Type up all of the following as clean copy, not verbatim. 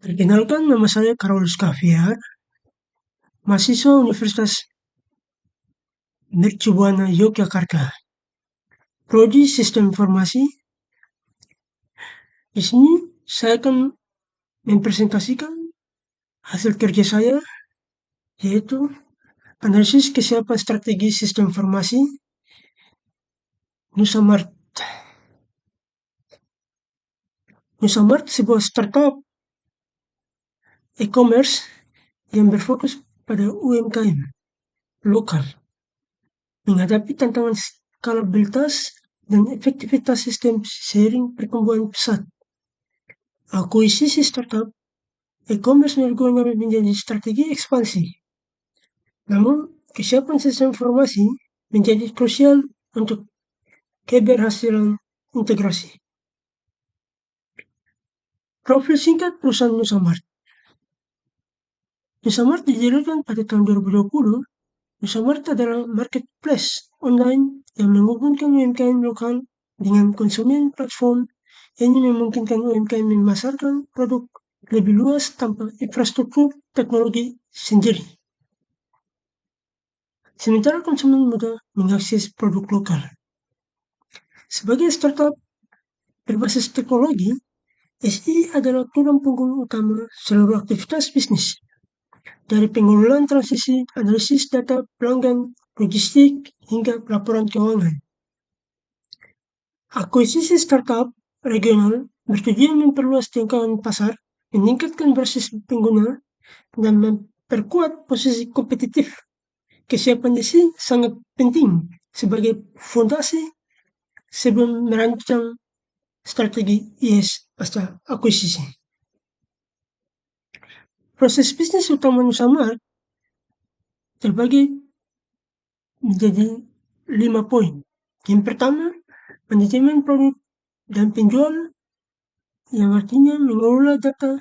Perkenalkan, nama saya Carolus Caviar, mahasiswa Universitas Mercu Buana Yogyakarta. Prodi Sistem Informasi. Di sini saya akan mempresentasikan hasil kerja saya, yaitu analisis kesiapan strategi sistem informasi Nusamart. Nusamart sebuah startup e-commerce yang berfokus pada UMKM lokal, menghadapi tantangan skalabilitas dan efektivitas sistem seiring pertumbuhan pesat. Akuisisi startup e-commerce menurut menjadi strategi ekspansi. Namun, kesiapan sistem informasi menjadi krusial untuk keberhasilan integrasi. Profil singkat perusahaan Nusamart. Nusamart didirikan pada tahun 2020. Nusamart adalah marketplace online yang menghubungkan UMKM lokal dengan konsumen platform. Ini memungkinkan UMKM memasarkan produk lebih luas tanpa infrastruktur teknologi sendiri. Sementara konsumen mudah mengakses produk lokal. Sebagai startup berbasis teknologi, SI adalah tulang punggung utama seluruh aktivitas bisnis. Dari pengelolaan transisi, analisis data pelanggan, logistik, hingga laporan keuangan. Akuisisi startup regional bertujuan memperluas jangkauan pasar, meningkatkan basis pengguna, dan memperkuat posisi kompetitif. Kesiapan SI sangat penting sebagai fondasi sebelum merancang strategi IS pasca akuisisi. Proses bisnis utama Nusamart terbagi menjadi 5 poin. Yang pertama, manajemen produk dan penjual, yang artinya mengelola data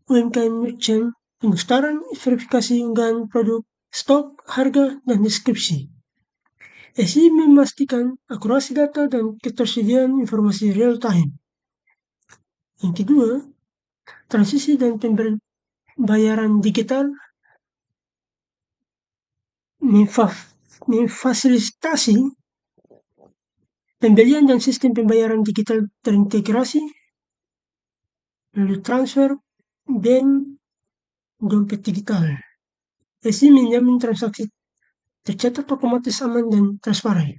UMKM merchant, pendaftaran, verifikasi unggahan produk, stok, harga, dan deskripsi. SI memastikan akurasi data dan ketersediaan informasi real time. Yang kedua, transisi dan pembayaran digital, memfasilitasi pembelian dan sistem pembayaran digital terintegrasi, melalui transfer, bank, dompet digital. SI menjamin transaksi tercatat otomatis, aman, dan transparan.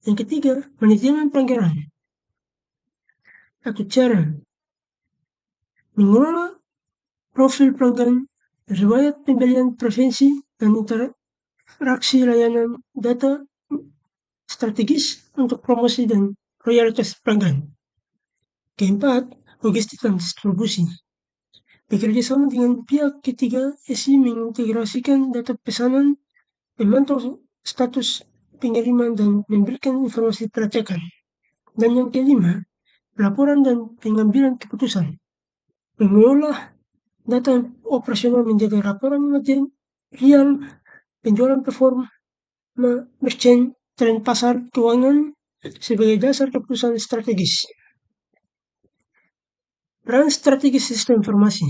Yang ketiga, manajemen pelanggaran atau cara mengelola profil pelanggan, riwayat pembelian preferensi, dan interaksi layanan data strategis untuk promosi dan loyalitas pelanggan. Keempat, logistik dan distribusi. Bekerja sama dengan pihak ketiga, SI mengintegrasikan data pesanan, memantau status pengiriman, dan memberikan informasi pelacakan. Dan yang kelima, laporan dan pengambilan keputusan. Mengolah data operasional menjadi laporan material, penjualan performa, merchant, tren pasar, keuangan sebagai dasar keputusan strategis. Peran strategis sistem informasi.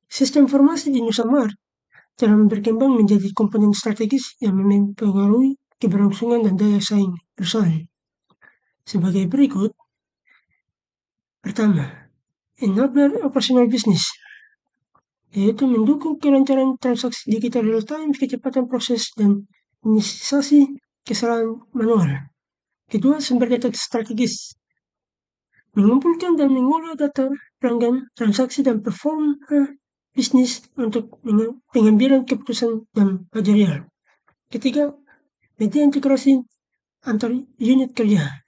Sistem informasi di Nusamart telah berkembang menjadi komponen strategis yang mempengaruhi keberlangsungan dan daya saing perusahaan. Sebagai berikut. Pertama, enabler operasional bisnis, yaitu mendukung kelancaran transaksi digital real time, kecepatan proses, dan minimalisasi kesalahan manual. Kedua, sumber data strategis, mengumpulkan dan mengolah data pelanggan, transaksi, dan performa bisnis untuk pengambilan keputusan dan manajerial. Ketiga, media integrasi antar unit kerja,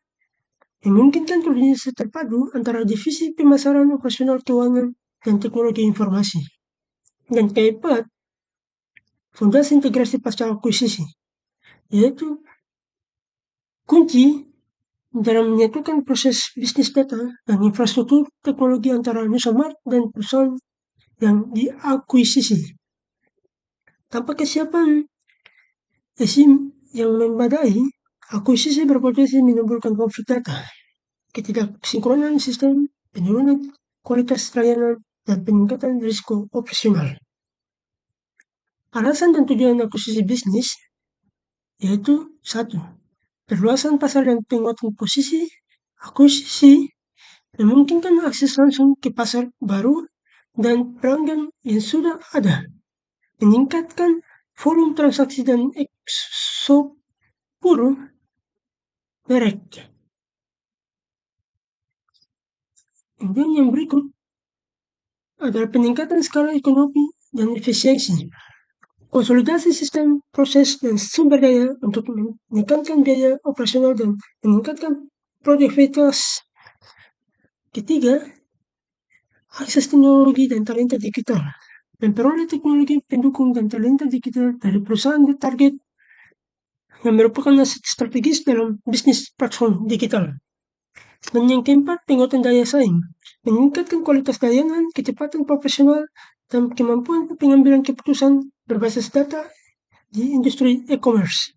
memungkinkan koordinasi terpadu antara divisi pemasaran, operasional, keuangan, dan teknologi informasi. Dan keempat, fondasi integrasi pasca akuisisi, yaitu kunci dalam menyatukan proses bisnis data dan infrastruktur teknologi antara Nusamart dan perusahaan yang diakuisisi. Tanpa kesiapan SI yang memadai, akuisisi berpotensi menimbulkan konflik data, ketidaksinkronan sistem, penurunan kualitas layanan, dan peningkatan risiko operasional. Alasan dan tujuan akuisisi bisnis yaitu 1. Perluasan pasar dan penguatan posisi. Akuisisi memungkinkan akses langsung ke pasar baru dan pelanggan yang sudah ada, meningkatkan volume transaksi dan eksposur merek. Kemudian yang berikut adalah peningkatan skala ekonomi dan efisiensi. Konsolidasi sistem, proses, dan sumber daya untuk meningkatkan biaya operasional dan meningkatkan produktivitas. Ketiga, akses teknologi dan talenta digital. Memperoleh teknologi pendukung dan talenta digital dari perusahaan target yang merupakan aset strategis dalam bisnis platform digital. Dan yang keempat, penguatan daya saing. Meningkatkan kualitas layanan, kecepatan profesional, dan kemampuan pengambilan keputusan berbasis data di industri e-commerce.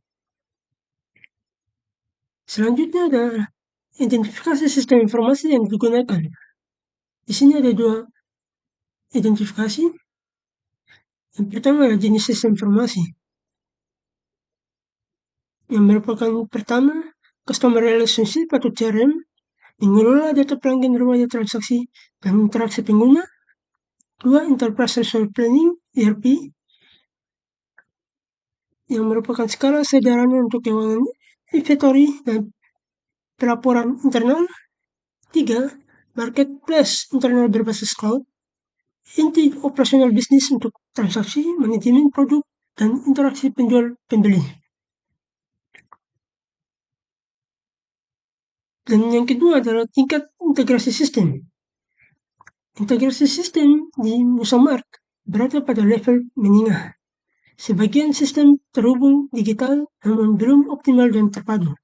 Selanjutnya adalah identifikasi sistem informasi yang digunakan. Di sini ada 2 identifikasi. Yang pertama adalah jenis sistem informasi, yang merupakan pertama, Customer Relationship atau CRM, mengelola data pelanggan, riwayat transaksi, dan interaksi pengguna. 2. Enterprise Resource Planning, ERP, yang merupakan skala sederhana untuk keuangan inventory dan pelaporan internal. 3. Marketplace internal berbasis cloud, inti operasional bisnis untuk transaksi, manajemen produk, dan interaksi penjual pembeli. Dan yang kedua adalah tingkat integrasi sistem. Integrasi sistem di Musamart berada pada level menengah. Sebagian sistem terhubung digital namun belum optimal dan terpadu.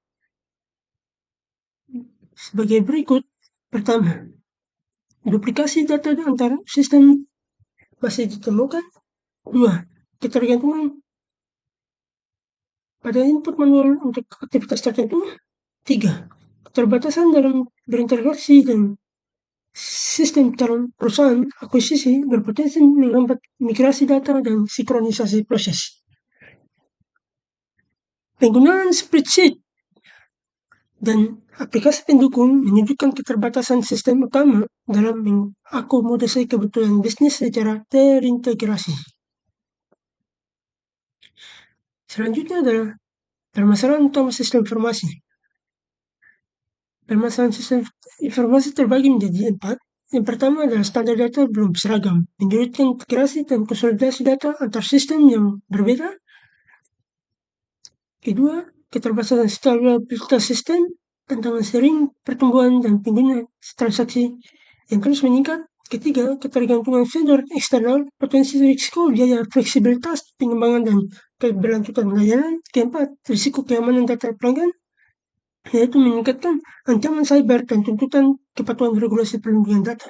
Sebagai berikut. Pertama, duplikasi data antar sistem masih ditemukan. 2. Ketergantungan pada input manual untuk aktivitas tertentu. 3. Keterbatasan dalam berinteraksi dan sistem calon perusahaan akuisisi berpotensi menghambat migrasi data dan sinkronisasi proses. Penggunaan spreadsheet dan aplikasi pendukung menunjukkan keterbatasan sistem utama dalam mengakomodasi kebutuhan bisnis secara terintegrasi. Selanjutnya adalah permasalahan utama sistem informasi. Permasalahan sistem informasi terbagi menjadi 4. Yang pertama adalah standar data belum seragam, menyulitkan integrasi dan konsolidasi data antar sistem yang berbeda. Kedua, keterbatasan stabilitas sistem, tantangan sering pertumbuhan dan pengguna transaksi yang terus meningkat. Ketiga, ketergantungan vendor eksternal, potensi risiko, biaya fleksibilitas, pengembangan dan keberlanjutan layanan. Keempat, risiko keamanan data pelanggan, yaitu meningkatkan ancaman cyber dan tuntutan kepatuhan regulasi perlindungan data.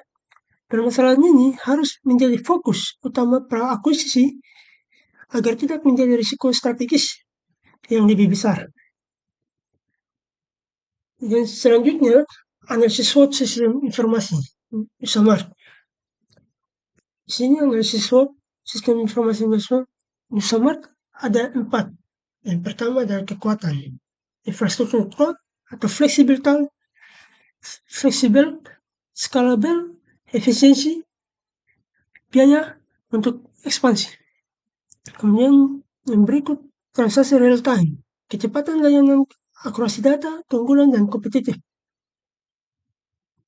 Permasalahan ini harus menjadi fokus utama pra akuisisi agar tidak menjadi risiko strategis yang lebih besar. Dan selanjutnya, analisis SWOT sistem informasi Musamart. Di sini analisis SWOT sistem informasi Musamart ada 4. Yang pertama adalah kekuatan, infrastruktur cloud atau fleksibel, scalable, efisiensi, biaya untuk ekspansi. Kemudian yang berikut, transaksi real time, kecepatan layanan, akurasi data, keunggulan, dan kompetitif.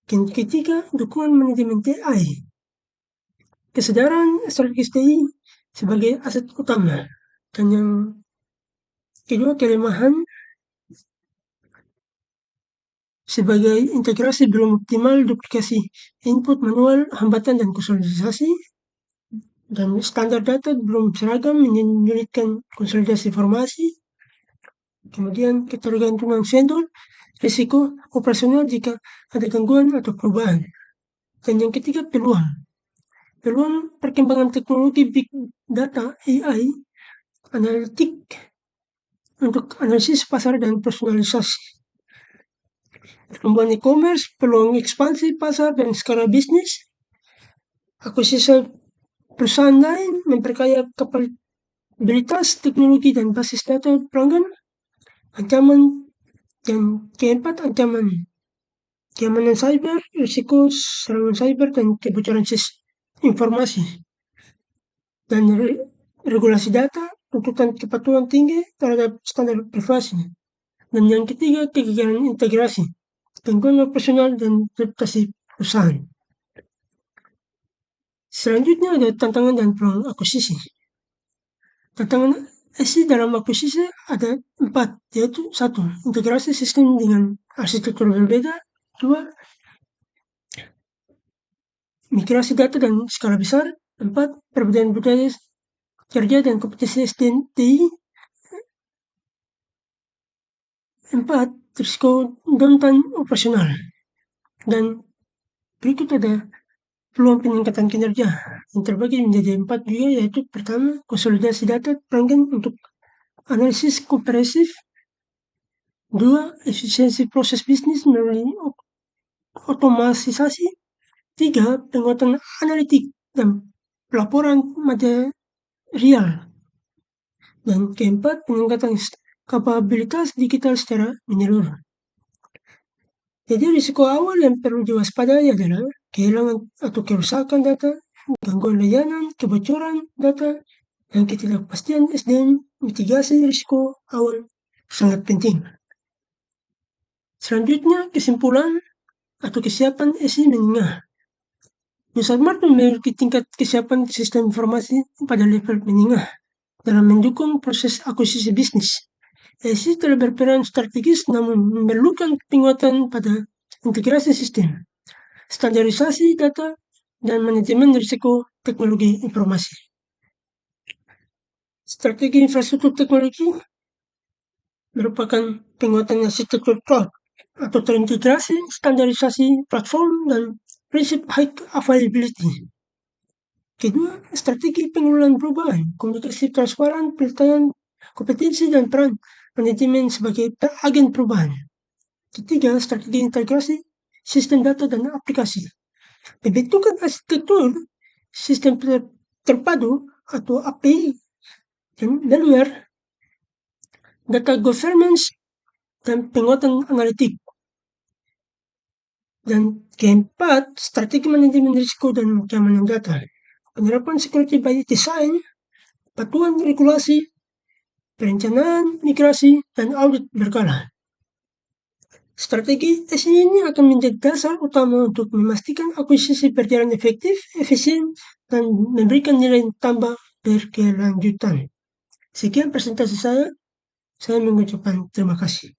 Yang ketiga, dukungan manajemen TI, kesadaran strategis TI sebagai aset utama. Dan yang kedua, kelemahan sebagai integrasi belum optimal, duplikasi input manual, hambatan dan konsolidasi, dan standar data belum seragam menyulitkan konsolidasi informasi. Kemudian ketergantungan vendor, risiko operasional jika ada gangguan atau perubahan. Dan yang ketiga, peluang perkembangan teknologi big data AI, analitik untuk analisis pasar dan personalisasi. Pertumbuhan e-commerce, peluang ekspansi pasar dan skala bisnis, akuisisi perusahaan lain, memperkaya kapabilitas teknologi dan basis data pelanggan, ancaman dan keempat ancaman keamanan cyber, risiko serangan cyber dan kebocoran informasi, dan regulasi data, tuntutan kepatuhan tinggi terhadap standar privasi. Dan yang ketiga, kegagalan integrasi, gangguan operasional dan reputasi perusahaan. Selanjutnya ada tantangan dan peluang akuisisi. Tantangan SI dalam akuisisi ada 4, yaitu 1. Integrasi sistem dengan arsitektur berbeda. 2. Migrasi data dan skala besar. 4. Perbedaan budaya kerja dan kompetisi SDM TI. 4. Risiko downtime operasional. Dan berikut ada peluang peningkatan kinerja yang terbagi menjadi 4 juga, yaitu pertama, konsolidasi data pelanggan untuk analisis komprehensif. 2. Efisiensi proses bisnis melalui otomatisasi. 3. Penguatan analitik dan pelaporan material. Dan keempat, peningkatan kapabilitas digital secara menyeluruh. Jadi risiko awal yang perlu diwaspadai adalah kehilangan atau kerusakan data, gangguan layanan, kebocoran data, dan ketidakpastian SDM. Mitigasi risiko awal sangat penting. Selanjutnya, kesimpulan atau kesiapan SI menengah. Nusantara memiliki tingkat kesiapan sistem informasi pada level menengah dalam mendukung proses akuisisi bisnis. SI telah berperan strategis namun memerlukan penguatan pada integrasi sistem, standarisasi data, dan manajemen risiko teknologi informasi. Strategi infrastruktur teknologi merupakan penguatan arsitektur cloud atau terintegrasi, standarisasi platform, dan prinsip high availability. Kedua, strategi pengelolaan perubahan, komunikasi transparan, pelatihan kompetensi, dan peran manajemen sebagai agen perubahan. Ketiga, strategi integrasi sistem data dan aplikasi. Pembentukan arsitektur sistem terpadu atau API dan malware, data governance, dan penguatan analitik. Dan keempat, strategi manajemen risiko dan keamanan data. Penerapan security by design, patuhan regulasi, perencanaan migrasi, dan audit berkala. Strategi SI ini akan menjadi dasar utama untuk memastikan akuisisi berjalan efektif, efisien, dan memberikan nilai tambah berkelanjutan. Sekian presentasi saya mengucapkan terima kasih.